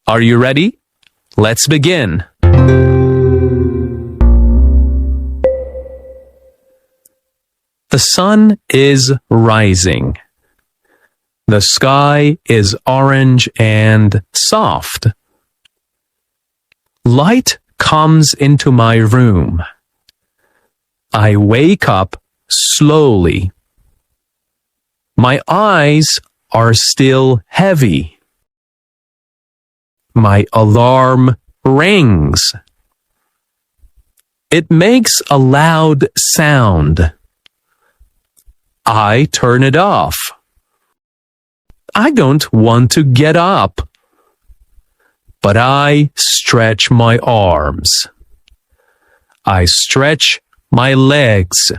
Are you ready? Let's begin. The sun is rising. The sky is orange and soft. Light comes into my room. I wake up slowly. My eyes are still heavy. My alarm rings. It makes a loud sound. I turn it off. I don't want to get up, but I stretch my arms. I stretch my legs.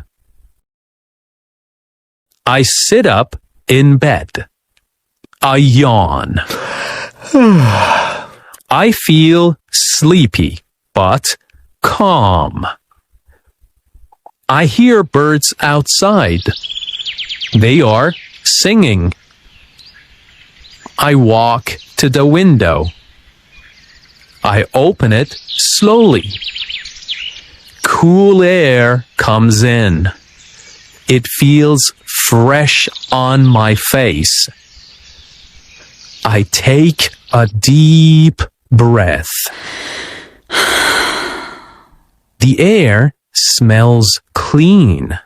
I sit up in bed. I yawn. I feel sleepy, but calm. I hear birds outside. They are singing. I walk to the window. I open it slowly. Cool air comes in. It feels fresh on my face. I take a deep breath. The air smells clean.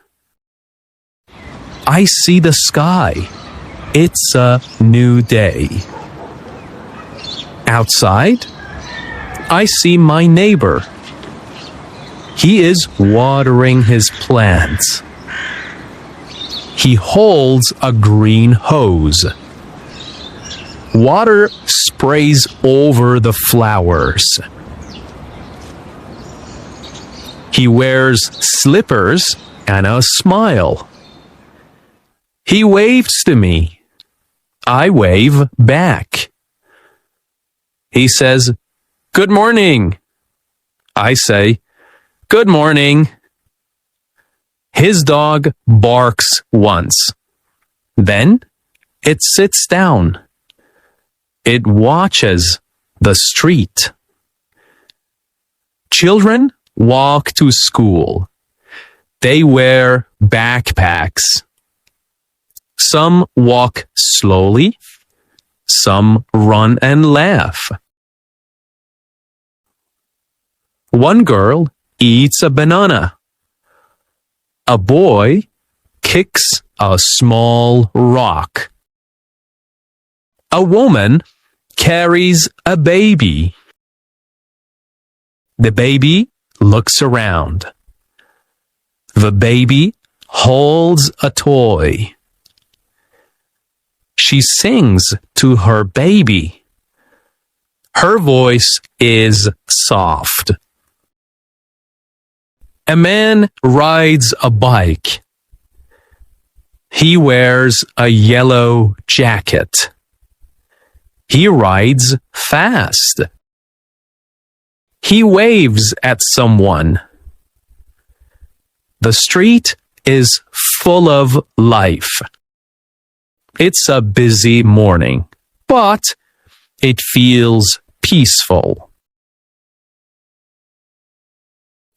I see the sky. It's a new day. Outside, I see my neighbor. He is watering his plants. He holds a green hose. Water sprays over the flowers. He wears slippers and a smile. He waves to me. I wave back. He says, "Good morning." I say, "Good morning." His dog barks once. Then it sits down. It watches the street. Children walk to school. They wear backpacks. Some walk slowly. Some run and laugh. One girl eats a banana. A boy kicks a small rock. A woman carries a baby. The baby looks around. The baby holds a toy. She sings to her baby. Her voice is soft. A man rides a bike. He wears a yellow jacket. He rides fast. He waves at someone. The street is full of life. It's a busy morning, but it feels peaceful.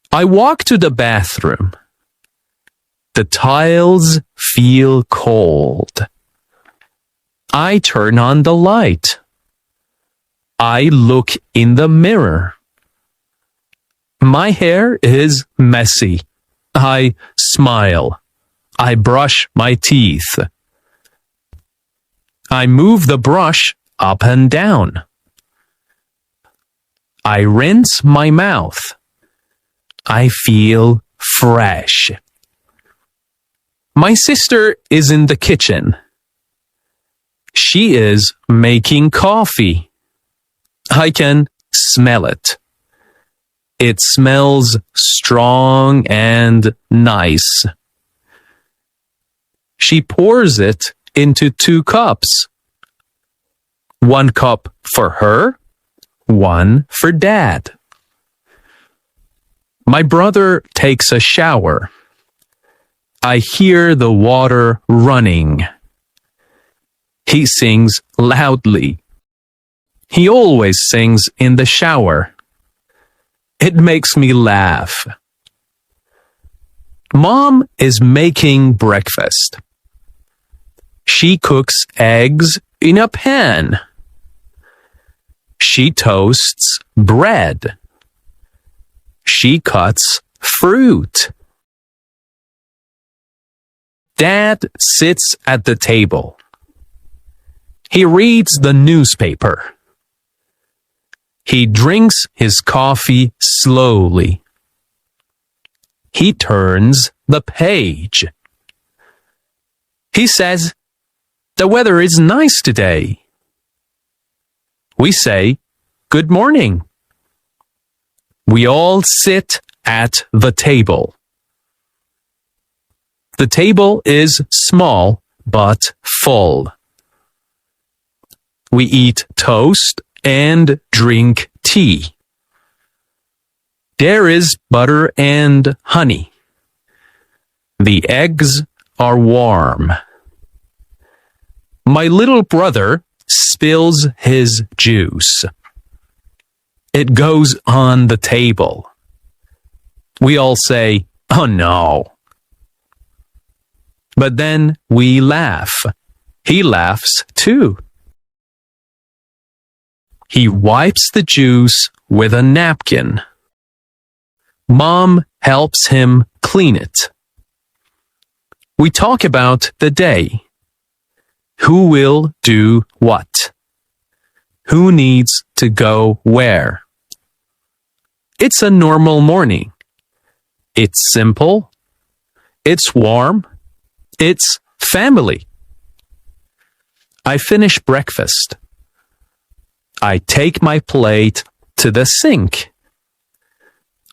I walk to the bathroom. The tiles feel cold. I turn on the light. I look in the mirror. My hair is messy. I smile. I brush my teeth. I move the brush up and down. I rinse my mouth. I feel fresh. My sister is in the kitchen. She is making coffee. I can smell it. It smells strong and nice. She pours it into 2 cups. 1 cup for her, 1 for Dad. My brother takes a shower. I hear the water running. He sings loudly. He always sings in the shower. It makes me laugh. Mom is making breakfast. She cooks eggs in a pan. She toasts bread. She cuts fruit. Dad sits at the table. He reads the newspaper. He drinks his coffee slowly. He turns the page. He says, "The weather is nice today." We say, "Good morning." We all sit at the table. The table is small but full. We eat toast and drink tea. There is butter and honey. The eggs are warm. My little brother spills his juice. It goes on the table. We all say, "Oh no." But then we laugh. He laughs too. He wipes the juice with a napkin. Mom helps him clean it. We talk about the day. Who will do what? Who needs to go where? It's a normal morning. It's simple. It's warm. It's family. I finish breakfast. I take my plate to the sink.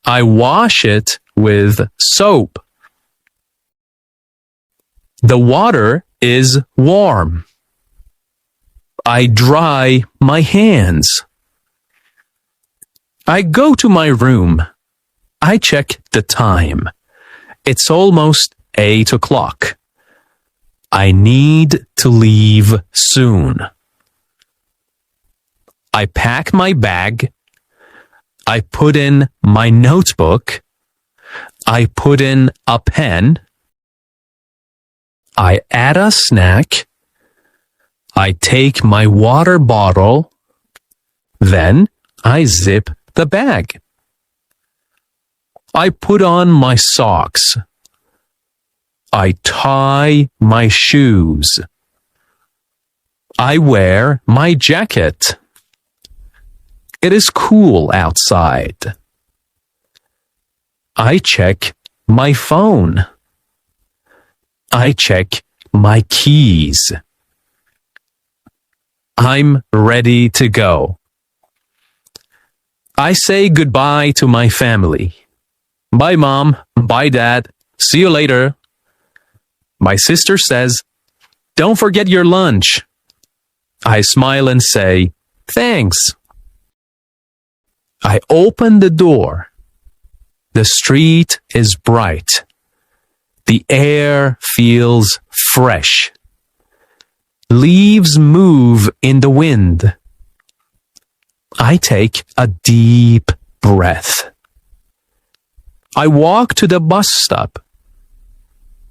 I wash it with soap. The water is warm. I dry my hands. I go to my room. I check the time. It's almost 8 o'clock. I need to leave soon. I pack my bag. I put in my notebook. I put in a pen. I add a snack. I take my water bottle. Then I zip the bag. I put on my socks. I tie my shoes. I wear my jacket. It is cool outside. I check my phone. I check my keys. I'm ready to go. I say goodbye to my family. Bye, Mom. Bye, Dad. See you later. My sister says, "Don't forget your lunch." I smile and say, "Thanks." I open the door. The street is bright. The air feels fresh. Leaves move in the wind. I take a deep breath. I walk to the bus stop.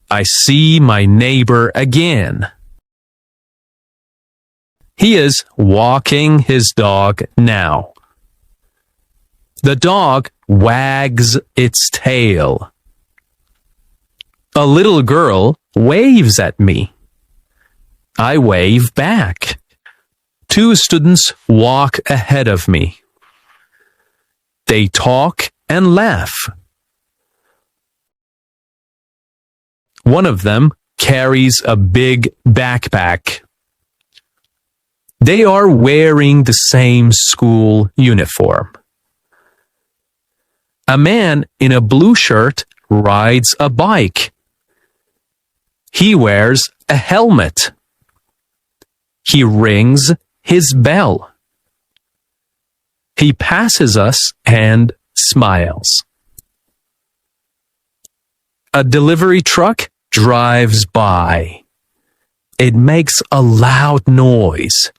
I see my neighbor again. He is walking his dog now. The dog wags its tail. A little girl waves at me. I wave back. 2 students walk ahead of me. They talk and laugh. One of them carries a big backpack. They are wearing the same school uniform. A man in a blue shirt rides a bike. He wears a helmet. He rings his bell. He passes us and smiles. A delivery truck drives by. It makes a loud noise.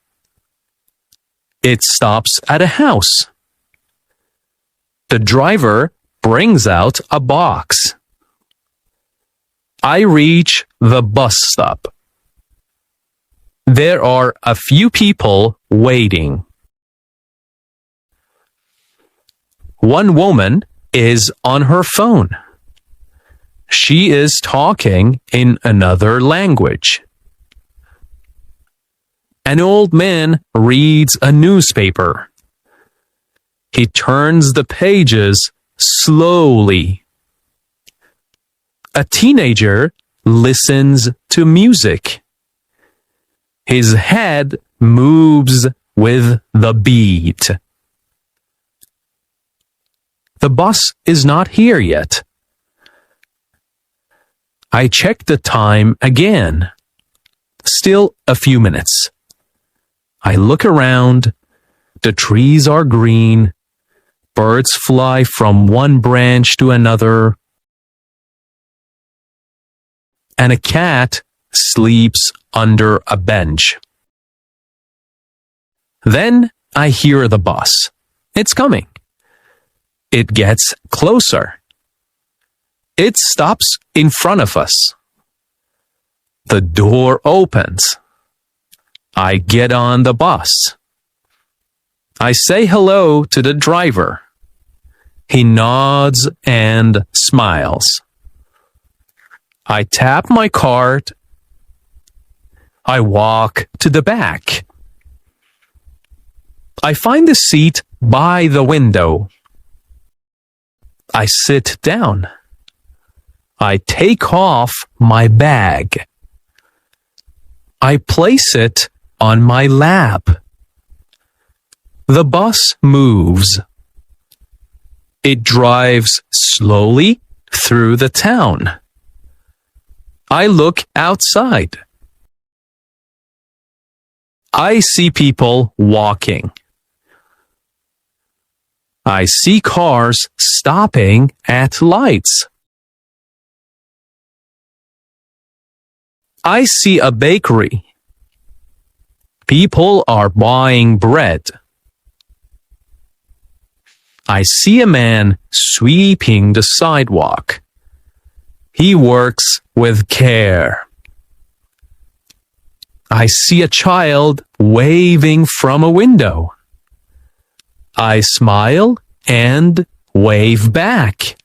It stops at a house. The driver brings out a box. I reach the bus stop. There are a few people waiting. One woman is on her phone. She is talking in another language. An old man reads a newspaper. He turns the pages slowly. A teenager listens to music. His head moves with the beat. The bus is not here yet. I check the time again. Still a few minutes. I look around. The trees are green. Birds fly from one branch to another. And a cat sleeps under a bench. Then I hear the bus. It's coming. It gets closer. It stops in front of us. The door opens. I get on the bus. I say hello to the driver. He nods and smiles. I tap my card. I walk to the back. I find a seat by the window. I sit down. I take off my bag. I place it on my lap. The bus moves. It drives slowly through the town. I look outside. I see people walking. I see cars stopping at lights. I see a bakery. People are buying bread. I see a man sweeping the sidewalk. He works with care. I see a child waving from a window. I smile and wave back.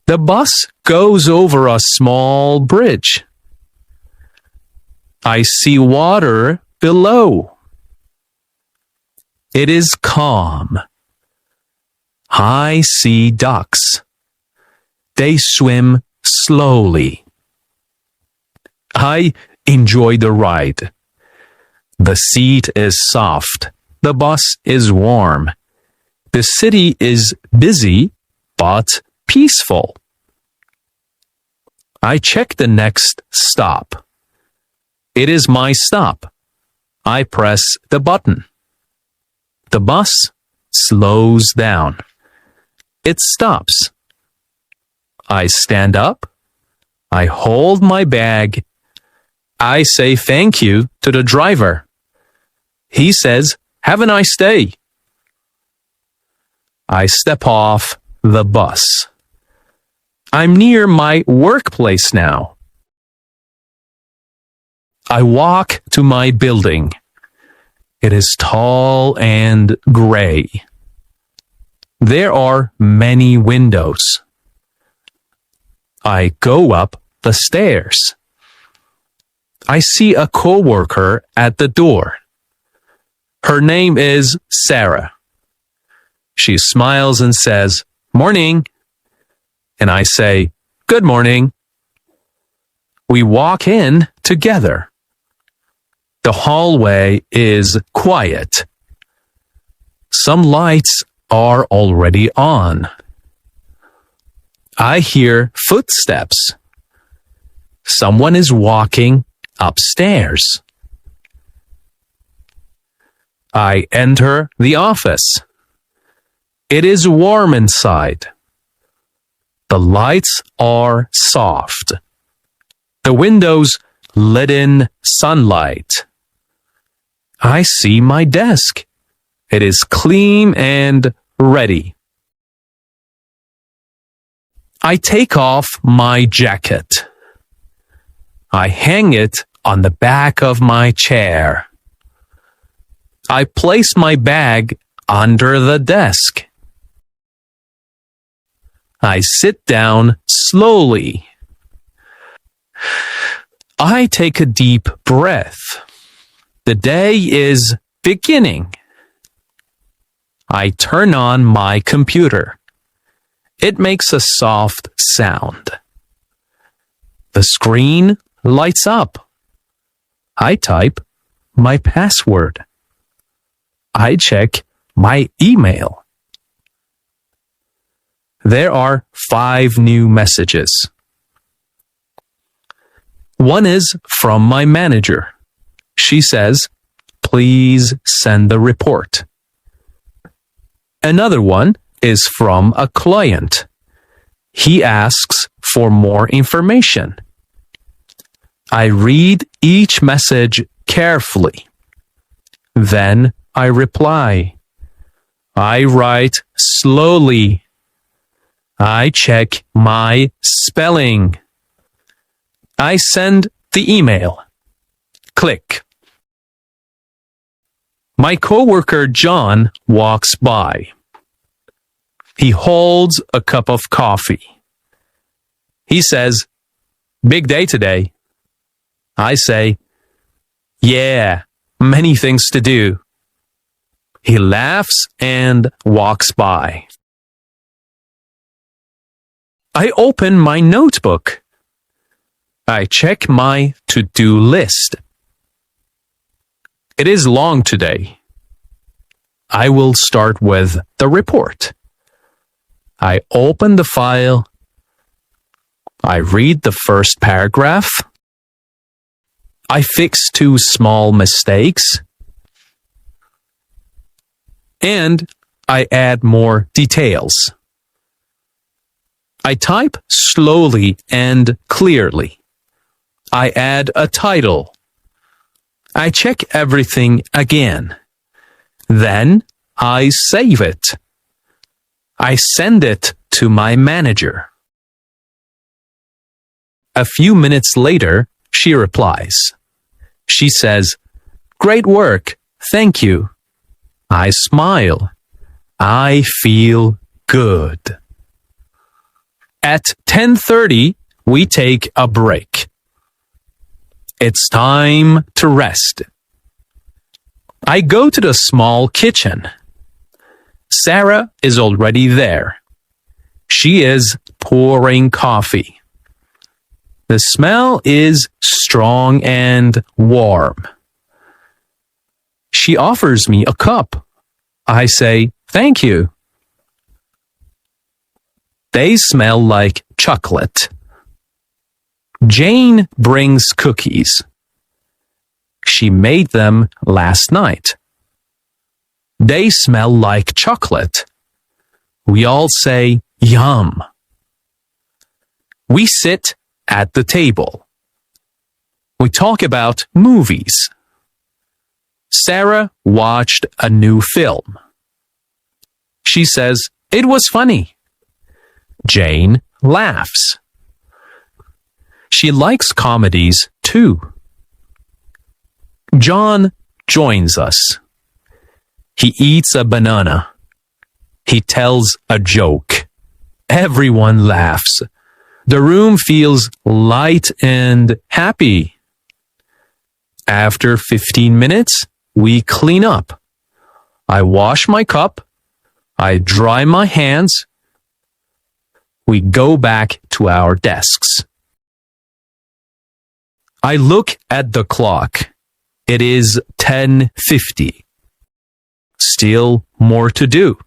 The bus goes over a small bridge. I see water below. It is calm. I see ducks. They swim slowly. I enjoy the ride. The seat is soft. The bus is warm. The city is busy, but peaceful. I check the next stop. It is my stop. I press the button. The bus slows down. It stops. I stand up. I hold my bag. I say thank you to the driver. He says, "Have a nice day." I step off the bus. I'm near my workplace now. I walk to my building. It is tall and gray. There are many windows. I go up the stairs. I see a coworker at the door. Her name is Sarah. She smiles and says, "Morning." And I say, "Good morning." We walk in together. The hallway is quiet. Some lights are already on. I hear footsteps. Someone is walking upstairs. I enter the office. It is warm inside. The lights are soft. The windows let in sunlight. I see my desk. It is clean and ready. I take off my jacket. I hang it on the back of my chair. I place my bag under the desk. I sit down slowly. I take a deep breath. The day is beginning. I turn on my computer. It makes a soft sound. The screen lights up. I type my password. I check my email. There are 5 new messages. One is from my manager. She says, "Please send the report." Another one is from a client. He asks for more information. I read each message carefully. Then I reply. I write slowly. I check my spelling. I send the email. Click. My coworker John walks by. He holds a cup of coffee. He says, "Big day today." I say, "Yeah, many things to do." He laughs and walks by. I open my notebook. I check my to-do list. It is long today. I will start with the report. I open the file. I read the first paragraph. I fix 2 small mistakes. And I add more details. I type slowly and clearly. I add a title. I check everything again. Then I save it. I send it to my manager. A few minutes later, she replies. She says, "Great work, thank you." I smile. I feel good. At 10:30, we take a break. It's time to rest. I go to the small kitchen. Sarah is already there. She is pouring coffee. The smell is strong and warm. She offers me a cup. I say, "Thank you." They smell like chocolate. Jane brings cookies. She made them last night. They smell like chocolate. We all say, "Yum." We sit at the table. We talk about movies. Sarah watched a new film. She says, "It was funny." Jane laughs. She likes comedies too. John joins us. He eats a banana. He tells a joke. Everyone laughs. The room feels light and happy. After 15 minutes, we clean up. I wash my cup. I dry my hands. We go back to our desks. I look at the clock. It is 10:50. Still more to do.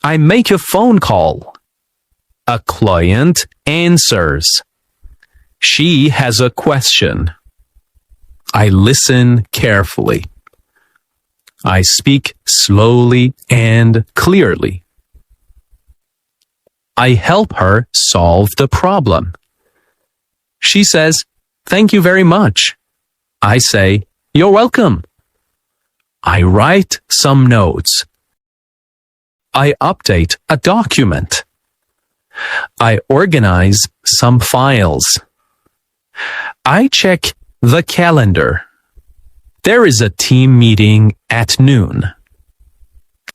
I make a phone call. A client answers. She has a question. I listen carefully. I speak slowly and clearly. I help her solve the problem. She says, "Thank you very much." I say, "You're welcome." I write some notes. I update a document. I organize some files. I check the calendar. There is a team meeting at noon.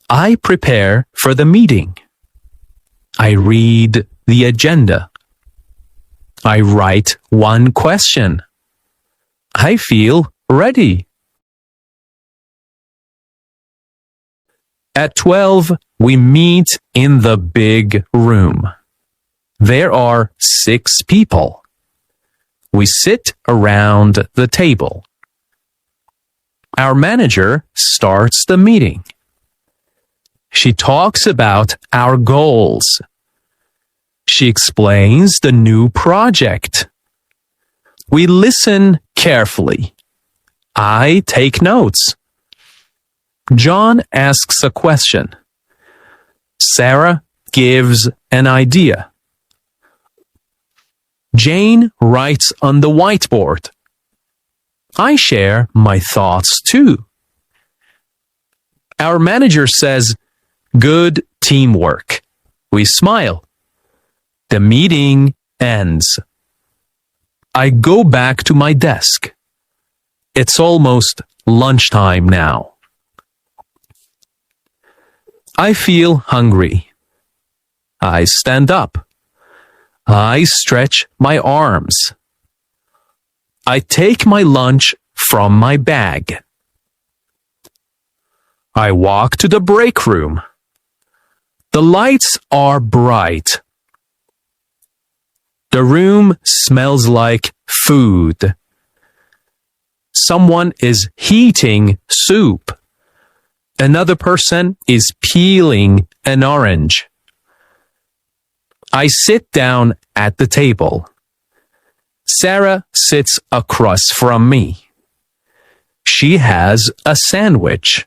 I prepare for the meeting. I read the agenda. I write one question. I feel ready. At 12, we meet in the big room. There are 6 people. We sit around the table. Our manager starts the meeting. She talks about our goals. She explains the new project. We listen carefully. I take notes. John asks a question. Sarah gives an idea. Jane writes on the whiteboard. I share my thoughts too. Our manager says, "Good teamwork." We smile. The meeting ends. I go back to my desk. It's almost lunchtime now. I feel hungry. I stand up. I stretch my arms. I take my lunch from my bag. I walk to the break room. The lights are bright. The room smells like food. Someone is heating soup. Another person is peeling an orange. I sit down at the table. Sarah sits across from me. She has a sandwich.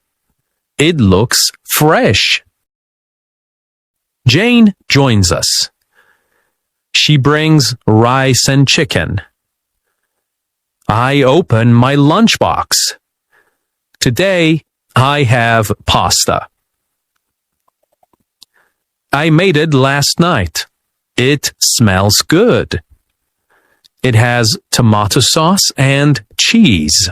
It looks fresh. Jane joins us. She brings rice and chicken. I open my lunchbox. Today, I have pasta. I made it last night. It smells good. It has tomato sauce and cheese.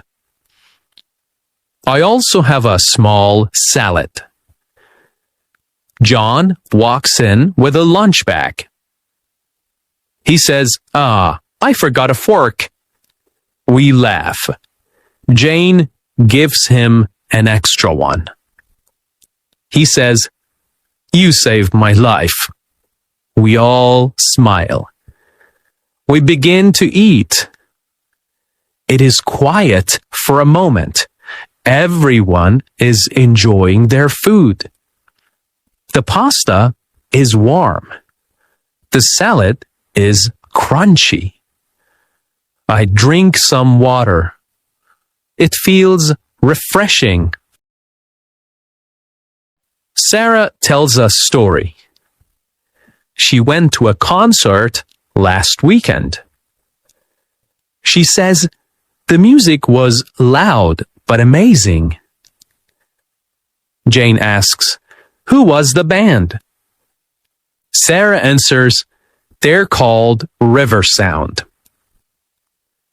I also have a small salad. John walks in with a lunch bag. He says, I forgot a fork. We laugh. Jane gives him an extra one. He says, "You saved my life." We all smile. We begin to eat. It is quiet for a moment. Everyone is enjoying their food. The pasta is warm. The salad is crunchy. I drink some water. It feels refreshing. Sarah tells a story. She went to a concert last weekend. She says the music was loud but amazing. Jane asks, "Who was the band?" Sarah answers, "They're called River Sound."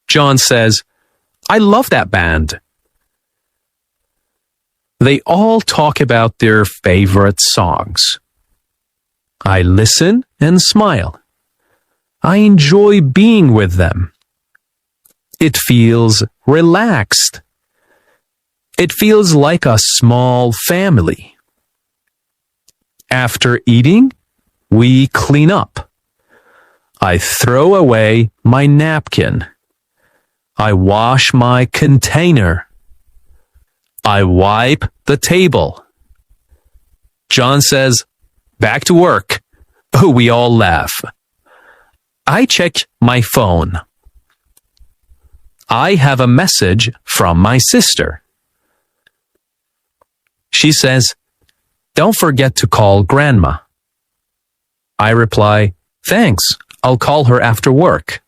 John says, "I love that band." They all talk about their favorite songs. I listen and smile. I enjoy being with them. It feels relaxed. It feels like a small family. After eating, we clean up. I throw away my napkin. I wash my container. I wipe the table. John says, "Back to work." We all laugh. I check my phone. I have a message from my sister. She says, "Don't forget to call Grandma." I reply, "Thanks, I'll call her after work."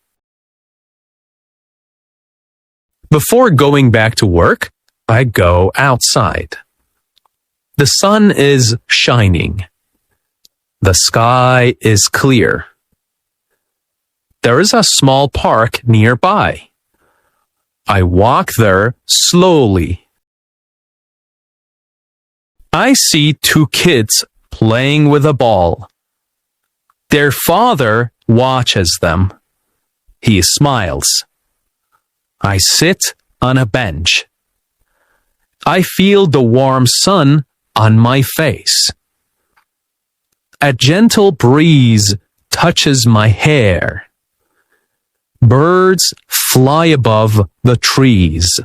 Before going back to work, I go outside. The sun is shining. The sky is clear. There is a small park nearby. I walk there slowly. I see two kids playing with a ball. Their father watches them. He smiles. I sit on a bench. I feel the warm sun on my face. A gentle breeze touches my hair. Birds fly above the trees.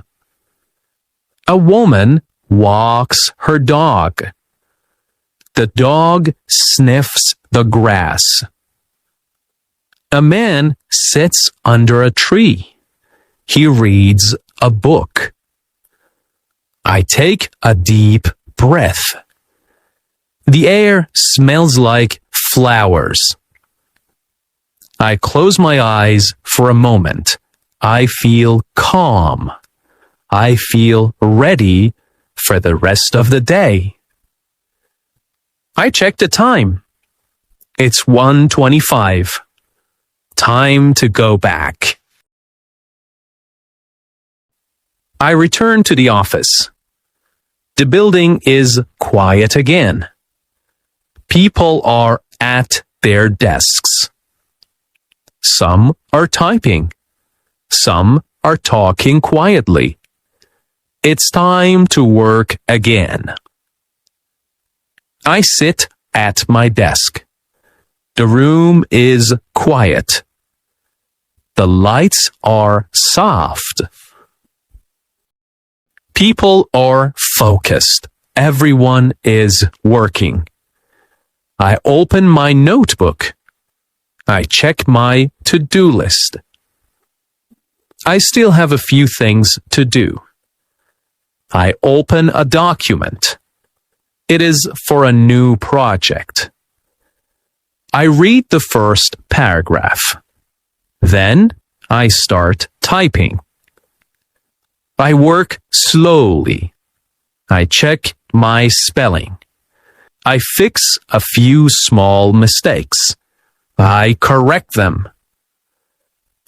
A woman walks her dog. The dog sniffs the grass. A man sits under a tree. He reads a book. I take a deep breath. The air smells like flowers. I close my eyes for a moment. I feel calm. I feel ready for the rest of the day. I check the time. It's 1:25. Time to go back. I return to the office. The building is quiet again. People are at their desks. Some are typing. Some are talking quietly. It's time to work again. I sit at my desk. The room is quiet. The lights are soft. People are focused. Everyone is working. I open my notebook. I check my to-do list. I still have a few things to do. I open a document. It is for a new project. I read the first paragraph. Then I start typing. I work slowly. I check my spelling. I fix a few small mistakes. I correct them.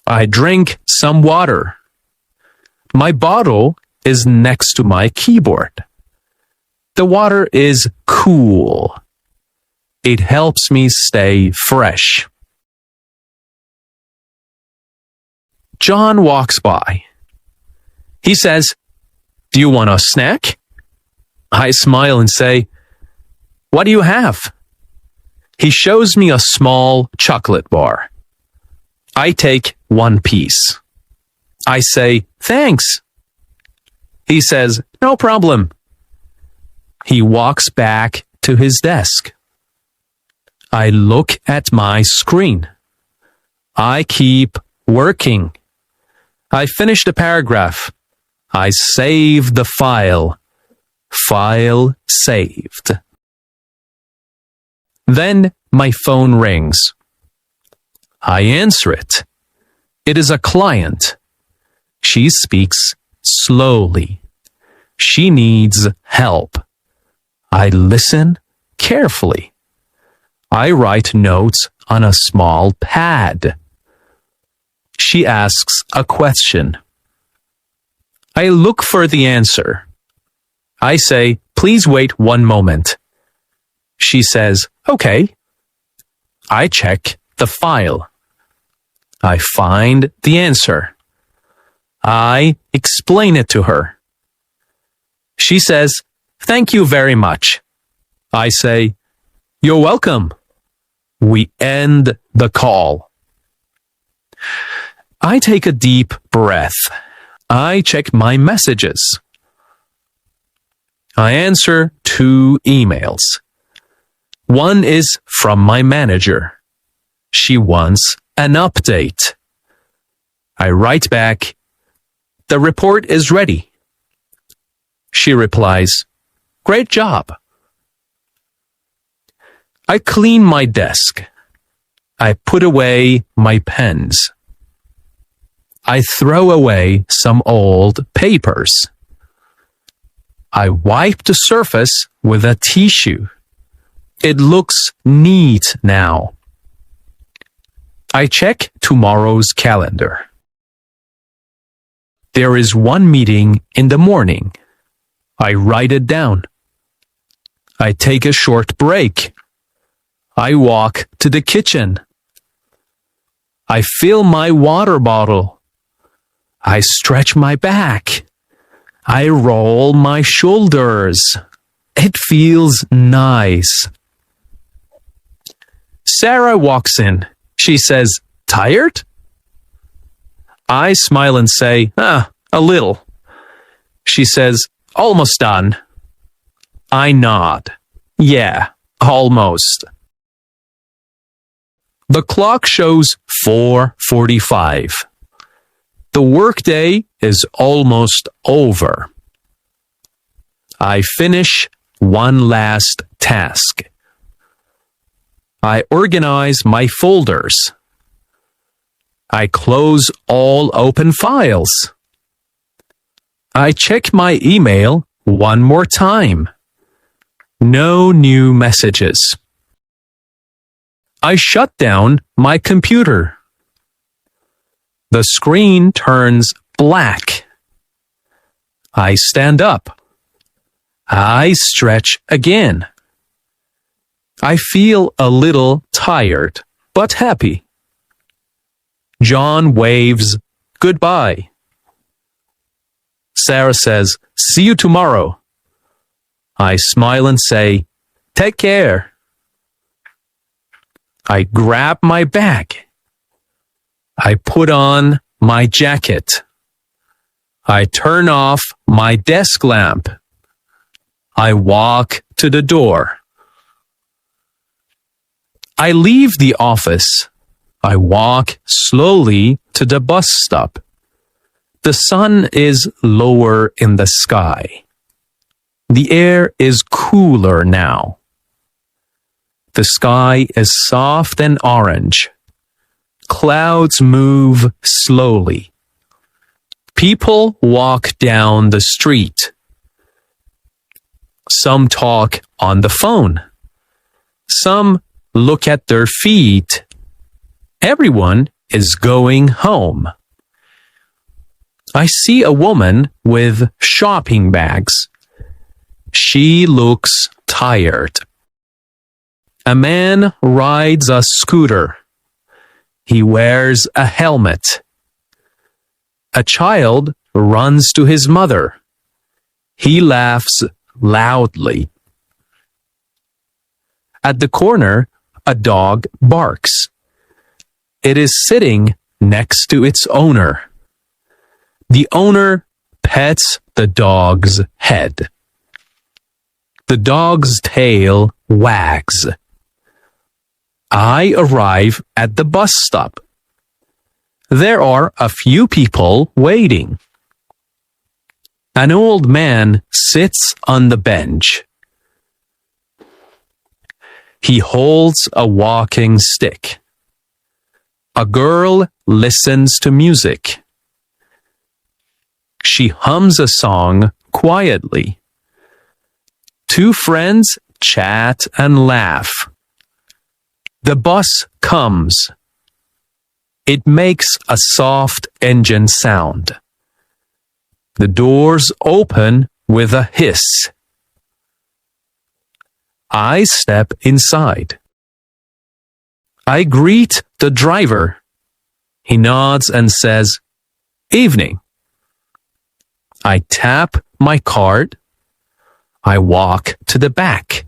I drink some water. My bottle is next to my keyboard. The water is cool. It helps me stay fresh. John walks by. He says, "Do you want a snack?" I smile and say, "What do you have?" He shows me a small chocolate bar. I take one piece. I say, "Thanks." He says, "No problem." He walks back to his desk. I look at my screen. I keep working. I finish the paragraph. I save the file. File saved. Then my phone rings. I answer it. It is a client. She speaks slowly. She needs help. I listen carefully. I write notes on a small pad. She asks a question. I look for the answer. I say, "Please wait one moment." She says, "Okay." I check the file. I find the answer. I explain it to her. She says, "Thank you very much." I say, "You're welcome." We end the call. I take a deep breath. I check my messages. I answer 2 emails. One is from my manager. She wants an update. I write back, "The report is ready." She replies, "Great job." I clean my desk. I put away my pens. I throw away some old papers. I wipe the surface with a tissue. It looks neat now. I check tomorrow's calendar. There is one meeting in the morning. I write it down. I take a short break. I walk to the kitchen. I fill my water bottle. I stretch my back. I roll my shoulders. It feels nice. Sarah walks in. She says, "Tired?" I smile and say, "A little." She says, "Almost done." I nod. "Yeah, almost." The clock shows 4:45. The workday is almost over. I finish one last task. I organize my folders. I close all open files. I check my email one more time. No new messages. I shut down my computer. The screen turns black. I stand up. I stretch again. I feel a little tired, but happy. John waves goodbye. Sarah says, "See you tomorrow." I smile and say, "Take care." I grab my bag. I put on my jacket. I turn off my desk lamp. I walk to the door. I leave the office. I walk slowly to the bus stop. The sun is lower in the sky. The air is cooler now. The sky is soft and orange. Clouds move slowly. People walk down the street. Some talk on the phone. Some look at their feet. Everyone is going home. I see a woman with shopping bags. She looks tired. A man rides a scooter. He wears a helmet. A child runs to his mother. He laughs loudly. At the corner, a dog barks. It is sitting next to its owner. The owner pets the dog's head. The dog's tail wags. I arrive at the bus stop. There are a few people waiting. An old man sits on the bench. He holds a walking stick. A girl listens to music. She hums a song quietly. Two friends chat and laugh. The bus comes. It makes a soft engine sound. The doors open with a hiss. I step inside. I greet the driver. He nods and says, "Evening." I tap my card. I walk to the back.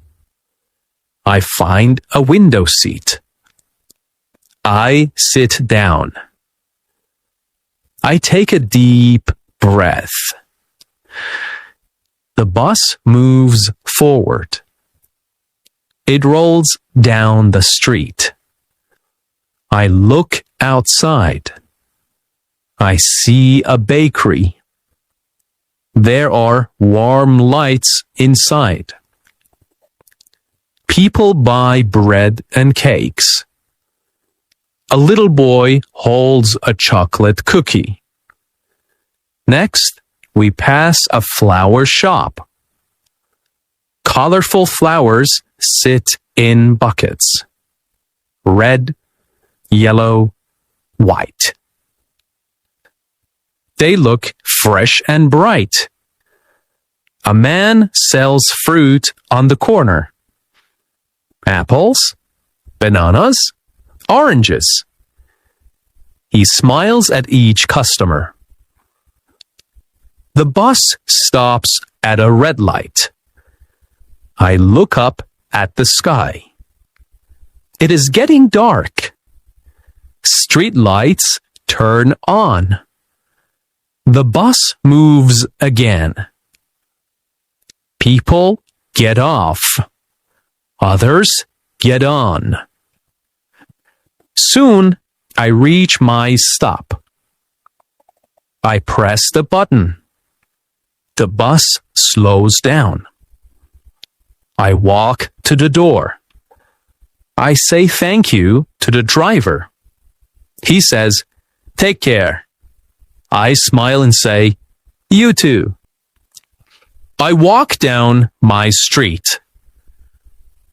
I find a window seat. I sit down. I take a deep breath. The bus moves forward. It rolls down the street. I look outside. I see a bakery. There are warm lights inside. People buy bread and cakes. A little boy holds a chocolate cookie. Next, we pass a flower shop. Colorful flowers sit in buckets. Red, yellow, white. They look fresh and bright. A man sells fruit on the corner. Apples, bananas, oranges. He smiles at each customer. The bus stops at a red light. I look up at the sky. It is getting dark. Street lights turn on. The bus moves again. People get off. Others get on. Soon, I reach my stop. I press the button. The bus slows down. I walk to the door. I say thank you to the driver. He says, "Take care." I smile and say, "You too." I walk down my street.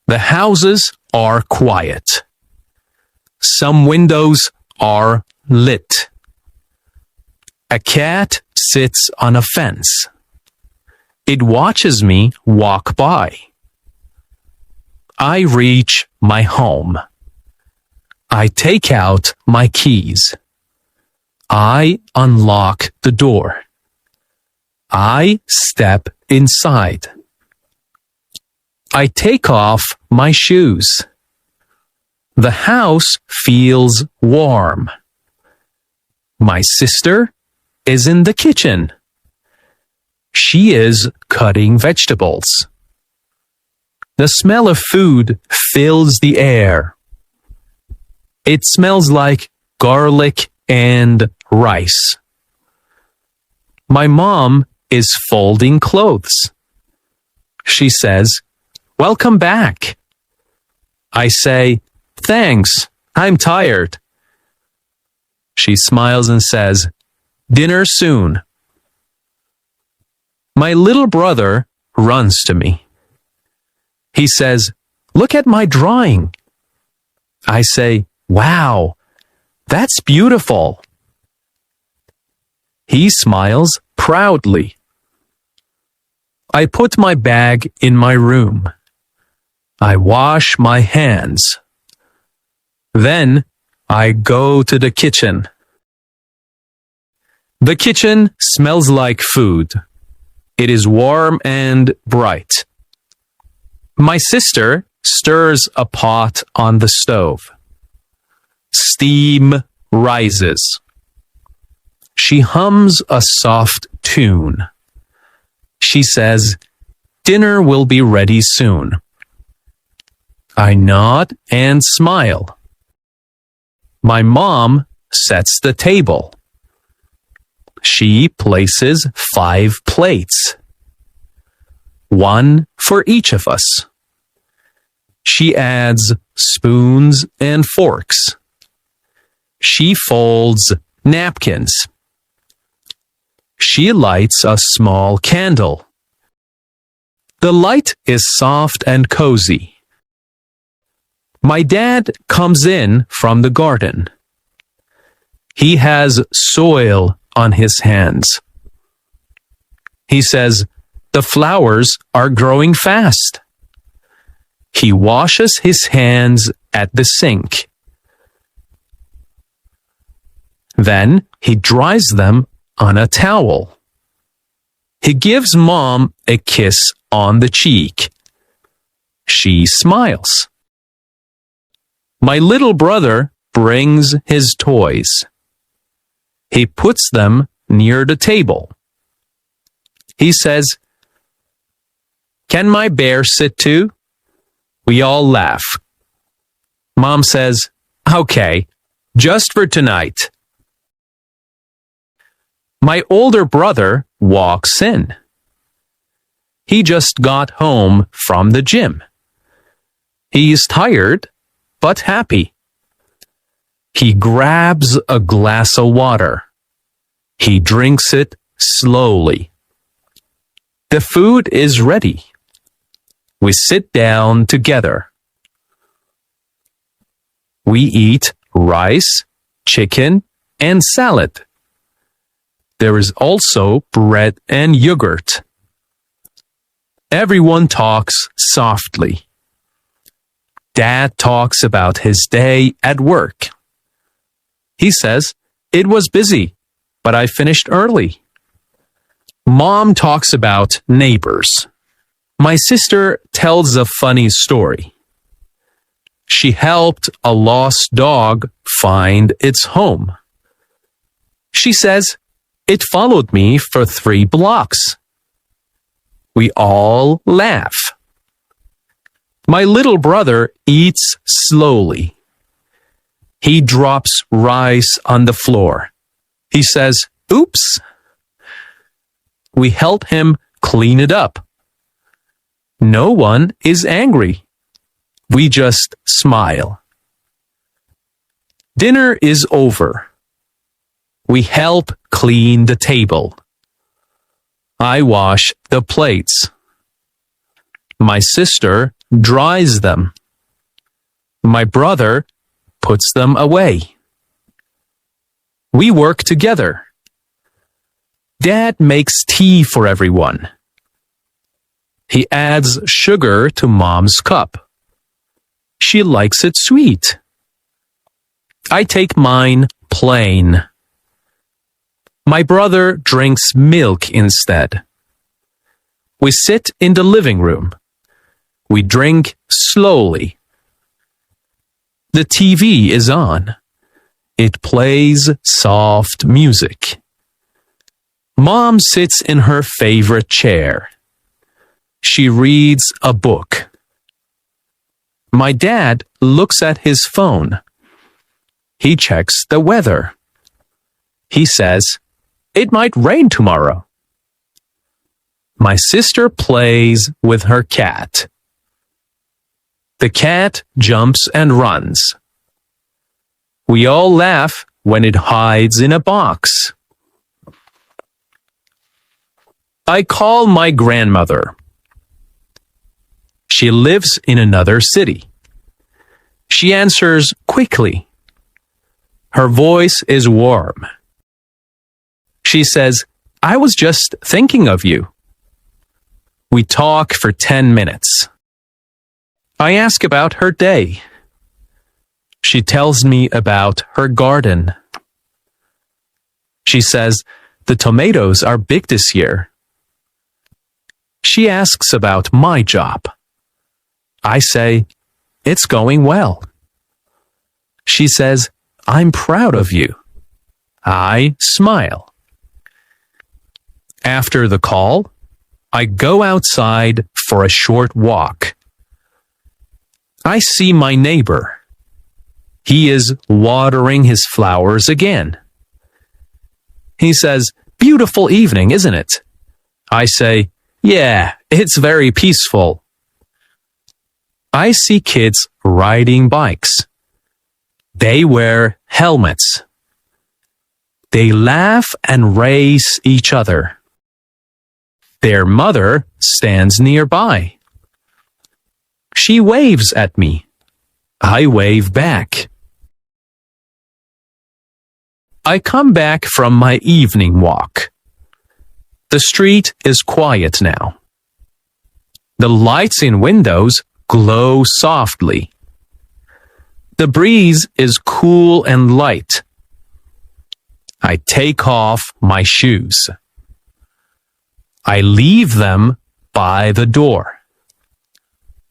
The houses are quiet. Some windows are lit. A cat sits on a fence. It watches me walk by. I reach my home. I take out my keys. I unlock the door. I step inside. I take off my shoes. The house feels warm. My sister is in the kitchen. She is cutting vegetables. The smell of food fills the air. It smells like garlic and rice. My mom is folding clothes. She says, "Welcome back." I say, "Thanks, I'm tired." She smiles and says, "Dinner soon." My little brother runs to me. He says, "Look at my drawing." I say, "Wow, that's beautiful." He smiles proudly. I put my bag in my room. I wash my hands. Then I go to the kitchen. The kitchen smells like food. It is warm and bright. My sister stirs a pot on the stove. Steam rises. She hums a soft tune. She says, "Dinner will be ready soon." I nod and smile. My mom sets the table. She places 5 plates. 1 for each of us. She adds spoons and forks. She folds napkins. She lights a small candle. The light is soft and cozy. My dad comes in from the garden. He has soil on his hands. He says, "The flowers are growing fast." He washes his hands at the sink. Then he dries them on a towel. He gives Mom a kiss on the cheek. She smiles. My little brother brings his toys. He puts them near the table. He says, "Can my bear sit too?" We all laugh. Mom says, "Okay, just for tonight." My older brother walks in. He just got home from the gym. He's tired, but happy. He grabs a glass of water. He drinks it slowly. The food is ready. We sit down together. We eat rice, chicken, and salad. There is also bread and yogurt. Everyone talks softly. Dad talks about his day at work. He says, "It was busy, but I finished early." Mom talks about neighbors. My sister tells a funny story. She helped a lost dog find its home. She says, "It followed me for 3 blocks." We all laugh. My little brother eats slowly. He drops rice on the floor. He says, "Oops." We help him clean it up. No one is angry. We just smile. Dinner is over. We help clean the table. I wash the plates. My sister dries them. My brother puts them away. We work together. Dad makes tea for everyone. He adds sugar to Mom's cup. She likes it sweet. I take mine plain. My brother drinks milk instead. We sit in the living room. We drink slowly. The TV is on. It plays soft music. Mom sits in her favorite chair. She reads a book. My dad looks at his phone. He checks the weather. He says, "It might rain tomorrow." My sister plays with her cat. The cat jumps and runs. We all laugh when it hides in a box. I call my grandmother. She lives in another city. She answers quickly. Her voice is warm. She says, "I was just thinking of you." We talk for 10 minutes. I ask about her day. She tells me about her garden. She says, "The tomatoes are big this year." She asks about my job. I say, "It's going well." She says, "I'm proud of you." I smile. After the call, I go outside for a short walk. I see my neighbor. He is watering his flowers again. He says, "Beautiful evening, isn't it?" I say, "Yeah, it's very peaceful." I see kids riding bikes. They wear helmets. They laugh and race each other. Their mother stands nearby. She waves at me. I wave back. I come back from my evening walk. The street is quiet now. The lights in windows glow softly. The breeze is cool and light. I take off my shoes. I leave them by the door.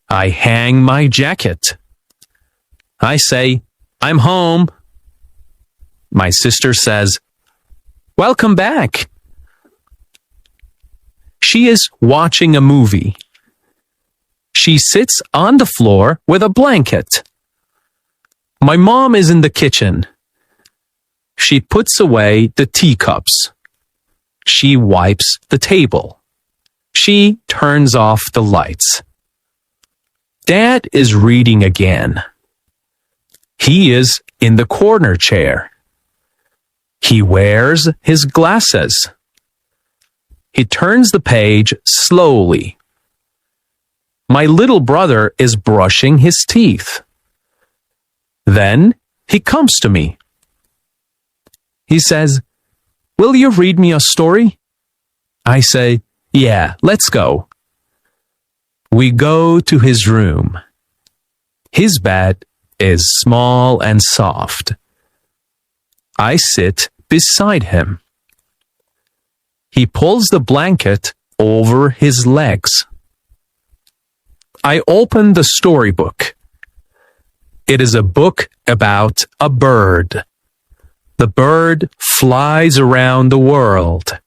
I hang my jacket. I say, "I'm home." My sister says, "Welcome back." She is watching a movie. She sits on the floor with a blanket. My mom is in the kitchen. She puts away the teacups. She wipes the table. She turns off the lights. Dad is reading again. He is in the corner chair. He wears his glasses. He turns the page slowly. my little brother is brushing his teeth. Then he comes to me. He says, "Will you read me a story?" I say, "Yeah, let's go." We go to his room. His bed is small and soft. I sit beside him. He pulls the blanket over his legs. I open the storybook. It is a book about a bird. The bird flies around the world.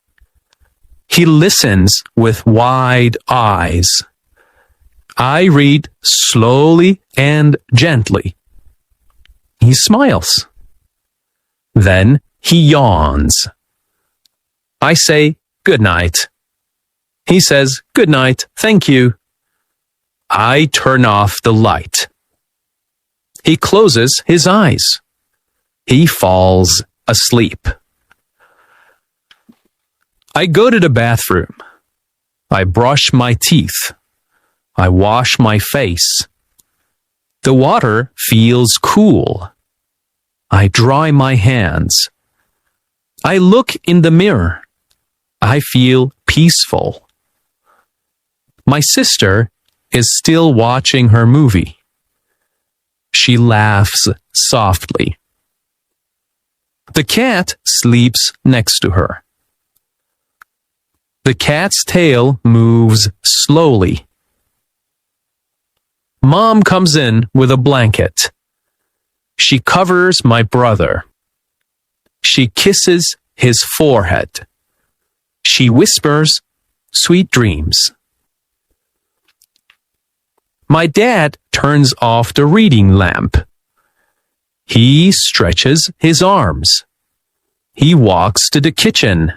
He listens with wide eyes. I read slowly and gently. He smiles. Then he yawns. I say, "Good night." He says, "Good night, thank you." I turn off the light. He closes his eyes. He falls asleep. I go to the bathroom. I brush my teeth. I wash my face. The water feels cool. I dry my hands. I look in the mirror. I feel peaceful. My sister is still watching her movie. She laughs softly. The cat sleeps next to her. The cat's tail moves slowly. Mom comes in with a blanket. She covers my brother. She kisses his forehead. She whispers, "Sweet dreams." My dad turns off the reading lamp. He stretches his arms. He walks to the kitchen.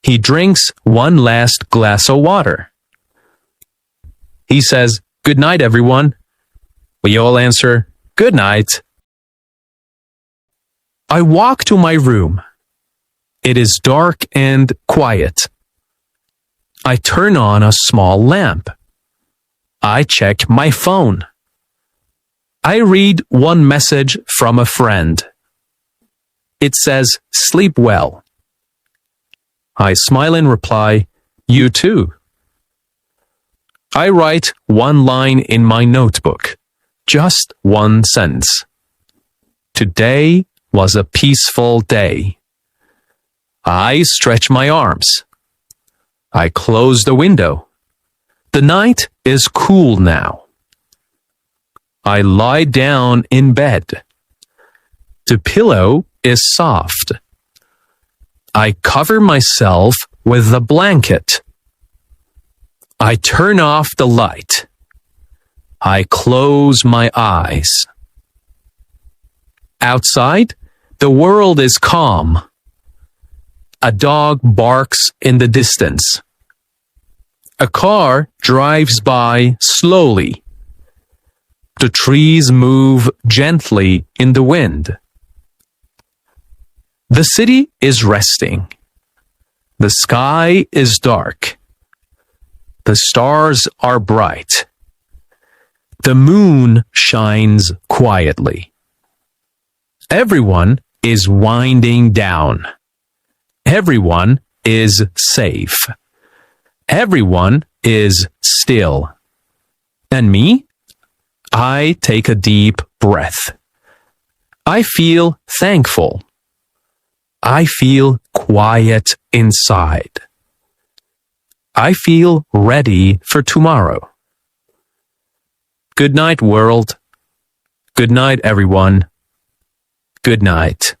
He drinks one last glass of water. He says, "Good night, everyone." We all answer, "Good night." I walk to my room. It is dark and quiet. I turn on a small lamp. I check my phone. I read one message from a friend. It says, "Sleep well." I smile and reply, "You too." I write one line in my notebook, just one sentence. Today was a peaceful day. I stretch my arms. I close the window. The night is cool now. I lie down in bed. The pillow is soft. I cover myself with a blanket. I turn off the light. I close my eyes. Outside, the world is calm. A dog barks in the distance. A car drives by slowly. The trees move gently in the wind. The city is resting. The sky is dark. The stars are bright. The moon shines quietly. Everyone is winding down. Everyone is safe. Everyone is still. And me? I take a deep breath. I feel thankful. I feel quiet inside. I feel ready for tomorrow. Good night, world. Good night, everyone. Good night.